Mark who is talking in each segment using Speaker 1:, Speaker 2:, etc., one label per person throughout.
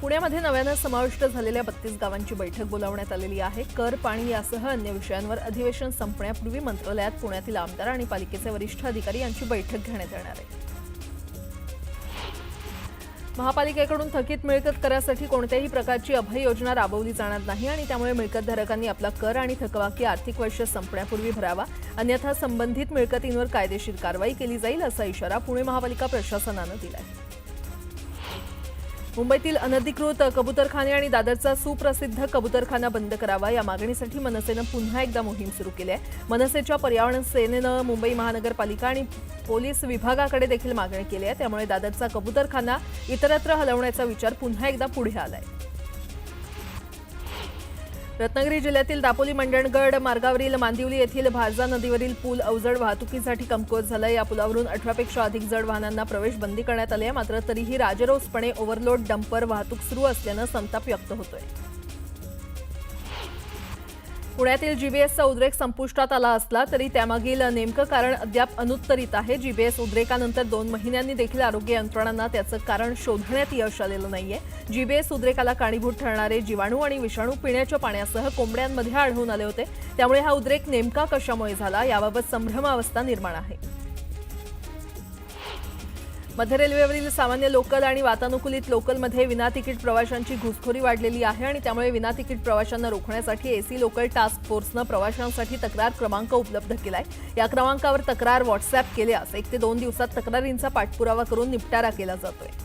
Speaker 1: पुण्यामध्ये नव्यानं समाविष्ट झालेल्या 32 गावांची बैठक बोलावण्यात आलेली आहे। कर, पाणी यासह अन्य विषयांवर अधिवेशन संपण्यापूर्वी मंत्रालयात पुण्यातील आमदार आणि पालिकेचे वरिष्ठ अधिकारी यांची बैठक घेण्यात येणार आहे। महापालिकेकडून थकीत मिळकत करासाठी कोणत्याही प्रकारची अभय योजना राबवली जाणार नाही आणि त्यामुळे मिळकतधारकांनी आपला कर आणि थकबाकी आर्थिक वर्ष संपण्यापूर्वी भरावा, अन्यथा संबंधित मिळकतींवर कायदेशीर कारवाई केली जाईल असा इशारा पुणे महापालिका प्रशासनानं दिला आहे। मुंबईतील अनधिकृत कबूतरखाने आणि दादरचा सुप्रसिद्ध कबूतरखाना बंद करावा या मागणीसाठी मनसेनं पुन्हा एकदा मोहीम सुरू केली आहे। मनसेच्या पर्यावरण सेनेनं मुंबई महानगरपालिका आणि पोलीस विभागाकडे देखील मागणी केली आहे। त्यामुळे दादरचा कबूतरखाना इतरत्र हलवण्याचा विचार पुन्हा एकदा पुढे आलाय। रत्नागिरी जिल्ह्यातील दापोली मंडणगड मार्गावरील मांदिवली येथील भारजा नदीवरील पूल अवजड वाहतुकीसाठी कमकुवत झाला। या पुलावरून 18पेक्षा अधिक जड वाहनांना प्रवेश बंदी करण्यात आली आहे। मात्र तरीही राजरोसपणे ओव्हरलोड डंपर वाहतूक सुरू असल्यानं संताप व्यक्त होतोय। पुण्यातील जीबीएसचा उद्रेक संपुष्टात आला असला तरी त्यामागील नेमकं कारण अद्याप अनुत्तरित आहे। जीबीएस उद्रेकानंतर 2 महिन्यांनी देखील आरोग्य यंत्रणांना त्याचं कारण शोधण्यात यश आलेलं नाहीये। जीबीएस उद्रेकाला कारणीभूत ठरणारे जीवाणू आणि विषाणू पिण्याच्या पाण्यासह कोंबड्यांमध्ये आढळून आले होते। त्यामुळे हा उद्रेक नेमका कशामुळे झाला याबाबत संभ्रमावस्था निर्माण आहे। मध्य रेल्वेवरील सामान्य लोकल आणि वातानुकूलित लोकलमध्ये विनातिकीट प्रवाशांची घुसखोरी वाढलेली आहे आणि त्यामुळे विनातिकीट प्रवाशांना रोखण्यासाठी एसी लोकल टास्क फोर्सनं प्रवाशांसाठी तक्रार क्रमांक उपलब्ध केलाय। या क्रमांकावर तक्रार व्हॉट्सअॅप केल्यास 1 ते 2 दिवसात तक्रारींचा पाठपुरावा करून निपटारा केला जातोय।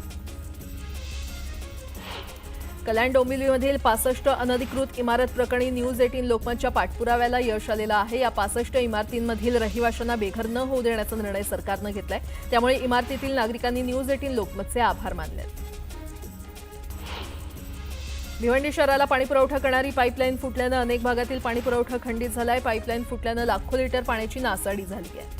Speaker 1: कल्याण डोंबिवलीमधील 65 अनधिकृत इमारत प्रकरणी न्यूज 18 लोकमतच्या पाठपुराव्याला यश आलेलं आहे। या 65 इमारतींमधील रहिवाशांना बेघर न होऊ देण्याचा निर्णय सरकारनं घेतलाय। त्यामुळे इमारतीतील नागरिकांनी न्यूज 18 लोकमतचे आभार मानले। भिवंडी शहराला पाणीपुरवठा करणारी पाईपलाईन फुटल्यानं अनेक भागातील पाणीपुरवठा खंडित झालाय। पाईपलाईन फुटल्यानं लाखो लिटर पाण्याची नासाडी झाली आहे।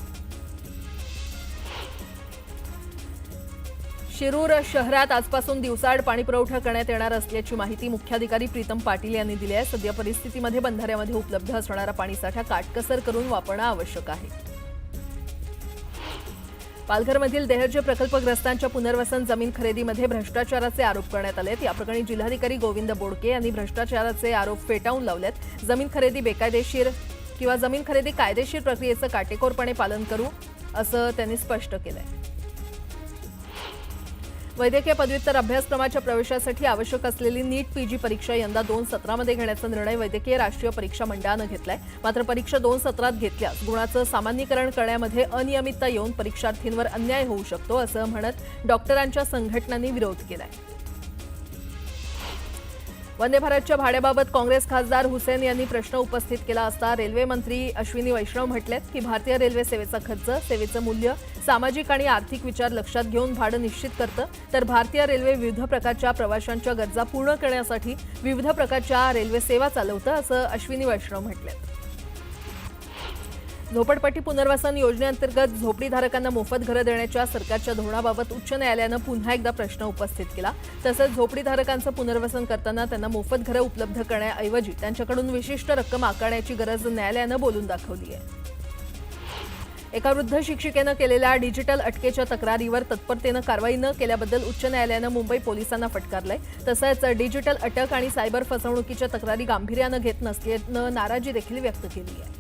Speaker 1: शिरूर शहरात आजपासून दिवसाआड पाणीपुरवठा करण्यात येणार असल्याची माहिती मुख्याधिकारी प्रीतम पाटील यांनी दिली आहे। सध्या परिस्थितीमध्ये बंधाऱ्यामध्ये उपलब्ध असणारा पाणीसाठा काटकसर करून वापरणं आवश्यक आहे। पालघरमधील देहर्जे प्रकल्पग्रस्तांच्या पुनर्वसन जमीन खरेदीमध्ये भ्रष्टाचाराचे आरोप करण्यात आलेत। याप्रकरणी जिल्हाधिकारी गोविंद बोडके यांनी भ्रष्टाचाराचे आरोप फेटाळून लावलेत। जमीन खरेदी बेकायदेशीर किंवा जमीन खरेदी कायदेशीर प्रक्रियेचं काटेकोरपणे पालन करू असं त्यांनी स्पष्ट केलंय। वैद्यकीय पदव्युत्तर अभ्यासक्रमाच्या प्रवेशासाठी आवश्यक असलेली नीट पीजी परीक्षा यंदा 2 सत्रामध्ये घेण्याचा निर्णय वैद्यकीय राष्ट्रीय परीक्षा मंडळानं घेतलाय। मात्र परीक्षा 2 सत्रात घेतल्यास गुणाचं सामान्यीकरण करण्यामध्ये अनियमितता येऊन परीक्षार्थींवर अन्याय होऊ शकतो असं म्हणत डॉक्टरांच्या संघटनांनी विरोध केलाय। वंदे भारतच्या भाड्याबाबत काँग्रेस खासदार हुसेन यांनी प्रश्न उपस्थित केला असता रेल्वे मंत्री अश्विनी वैष्णव म्हटलेत की भारतीय रेल्वे सेवेचा खर्च, सेवेचं मूल्य, सामाजिक आणि आर्थिक विचार लक्षात घेऊन भाडं निश्चित करतं। तर भारतीय रेल्वे विविध प्रकारच्या प्रवाशांच्या गरजा पूर्ण करण्यासाठी विविध प्रकारच्या रेल्वे सेवा चालवतं असं अश्विनी वैष्णव म्हटलेत। झोपडपट्टी पुनर्वसन योजनेअंतर्गत झोपडीधारकांना मोफत घरं देण्याच्या सरकारच्या धोरणाबाबत उच्च न्यायालयानं पुन्हा एकदा प्रश्न उपस्थित केला। तसंच झोपडीधारकांचं पुनर्वसन करताना त्यांना मोफत घरं उपलब्ध करण्याऐवजी त्यांच्याकडून विशिष्ट रक्कम आकारण्याची गरज न्यायालयानं बोलून दाखवली आहे। एका वृद्ध शिक्षिकेनं केलेल्या डिजिटल अटकेच्या तक्रारीवर तत्परतेनं कारवाई न केल्याबद्दल उच्च न्यायालयानं मुंबई पोलिसांना फटकारलंय। तसंच डिजिटल अटक आणि सायबर फसवणुकीच्या तक्रारी गांभीर्यानं घेत नसल्यानं नाराजी देखील व्यक्त केली आहे।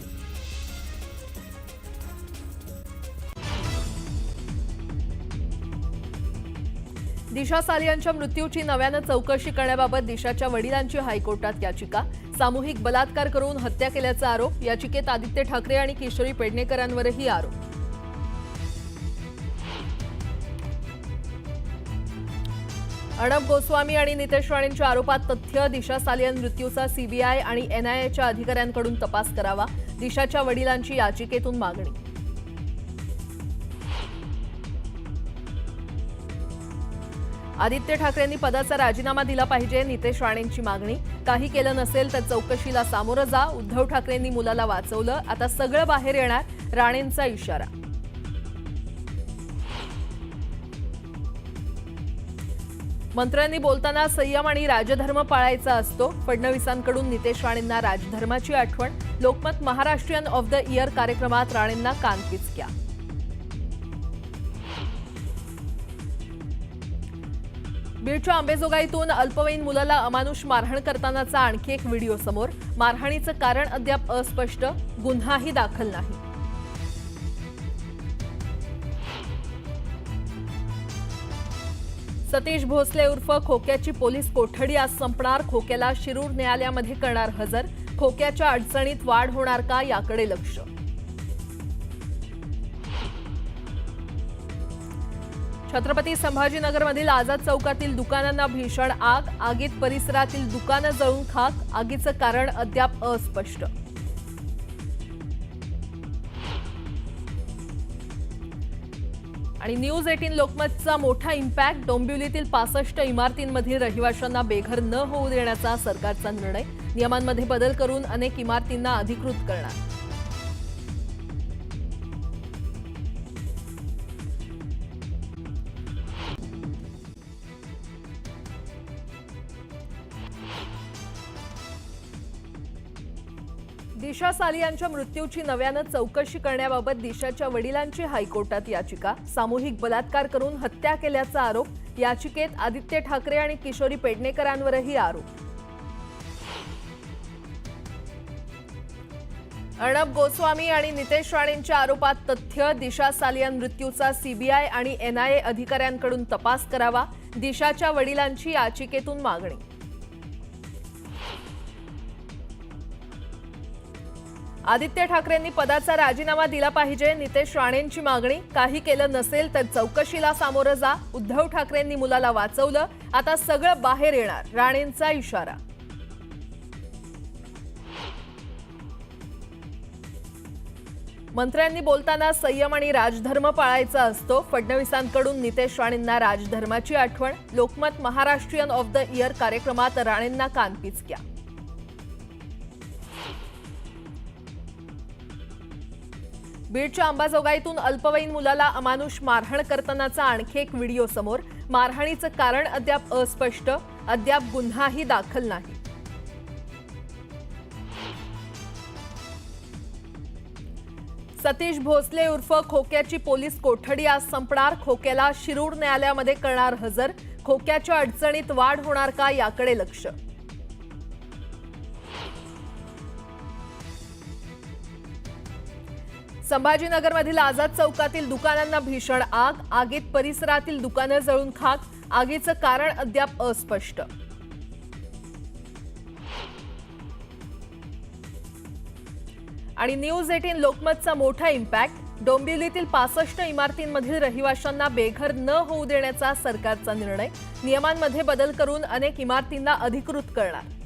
Speaker 1: दिशा सालियांच्या मृत्यूची नव्यानं चौकशी करण्याबाबत दिशाच्या वडिलांची हायकोर्टात याचिका। सामूहिक बलात्कार करून हत्या केल्याचा आरोप। याचिकेत आदित्य ठाकरे आणि किशोरी पेडणेकरांवरही आरोप। अर्णब गोस्वामी आणि नितेश राणेंच्या आरोपात तथ्य। दिशा सालियन मृत्यूचा सीबीआय आणि एनआयएच्या अधिकाऱ्यांकडून तपास करावा, दिशाच्या वडिलांची याचिकेतून मागणी। आदित्य ठाकरेंनी पदाचा राजीनामा दिला पाहिजे, नितेश राणेंची मागणी। काही केलं नसेल तर चौकशीला सामोरं जा। उद्धव ठाकरेंनी मुलाला वाचवलं, आता सगळं बाहेर येणार, राणेंचा इशारा। मंत्र्यांनी बोलताना संयम आणि राजधर्म पाळायचा असतो। फडणवीसांकडून नितेश राणेंना राजधर्माची आठवण। Lokmat Maharashtrian of the year कार्यक्रमात राणेंना कानपिचक्या। बीडच्या अंबेजोगाईतून अल्पवयीन मुलाला अमानुष मारहाण करतानाचा आणखी एक व्हिडिओ समोर। मारहाणीचं कारण अद्याप अस्पष्ट, गुन्हाही दाखल नाही। सतीश भोसले उर्फ खोक्याची पोलीस कोठडी आज संपणार। खोक्याला शिरूर न्यायालयामध्ये करणार हजर। खोक्याच्या अडचणीत वाढ होणार का याकडे लक्ष। छत्रपती संभाजीनगरमधील आझाद चौकातील दुकानांना भीषण आग। आगीत परिसरातील दुकानं जळून खाक। आगीचं कारण अद्याप अस्पष्ट। आणि न्यूज 18 लोकमतचा मोठा इम्पॅक्ट। डोंबिवलीतील 65 इमारतींमधील रहिवाशांना बेघर न होऊ देण्याचा सरकारचा निर्णय। नियमांमध्ये बदल करून अनेक इमारतींना अधिकृत करणार। दिशा सालियांच्या मृत्यूची नव्यानं चौकशी करण्याबाबत दिशाच्या वडिलांची हायकोर्टात याचिका। सामूहिक बलात्कार करून हत्या केल्याचा आरोप। याचिकेत आदित्य ठाकरे आणि किशोरी पेडणेकरांवरही आरोप। अर्णब गोस्वामी आणि नितेश राणेंच्या आरोपात तथ्य। दिशा सालियान मृत्यूचा सीबीआय आणि एनआयए अधिकाऱ्यांकडून तपास करावा। दिशाच्या वडिलांची याचिकेतून मागणी। आदित्य ठाकरेंनी पदाचा राजीनामा दिला पाहिजे। नितेश राणेंची मागणी। काही केलं नसेल तर चौकशीला सामोरं जा। उद्धव ठाकरेंनी मुलाला वाचवलं, आता सगळं बाहेर येणार, राणेंचा इशारा। मंत्र्यांनी बोलताना संयम आणि राजधर्म पाळायचा असतो। फडणवीसांकडून नितेश राणेंना राजधर्माची आठवण। Lokmat Maharashtrian of the year कार्यक्रमात राणेंना कानपिचक्या। बीडच्या अंबाजोगाईतून अल्पवयीन मुलाला अमानुष मारहाण करतानाचा आणखी एक व्हिडिओ समोर। मारहाणीचं कारण अद्याप अस्पष्ट, अद्याप गुन्हाही दाखल नाही। सतीश भोसले उर्फ खोक्याची पोलीस कोठडी आज संपणार। खोक्याला शिरूर न्यायालयामध्ये करणार हजर। खोक्याच्या अडचणीत वाढ होणार का याकडे लक्ष। संभाजीनगरमधील आझाद चौकातील दुकानांना भीषण आग। आगीत परिसरातील दुकानं जळून खाक। आगीचं कारण अद्याप अस्पष्ट। आणि न्यूज 18 लोकमतचा मोठा इम्पॅक्ट। डोंबिवलीतील 65 इमारतींमधील रहिवाशांना बेघर न होऊ देण्याचा सरकारचा निर्णय। नियमांमध्ये बदल करून अनेक इमारतींना अधिकृत करणार।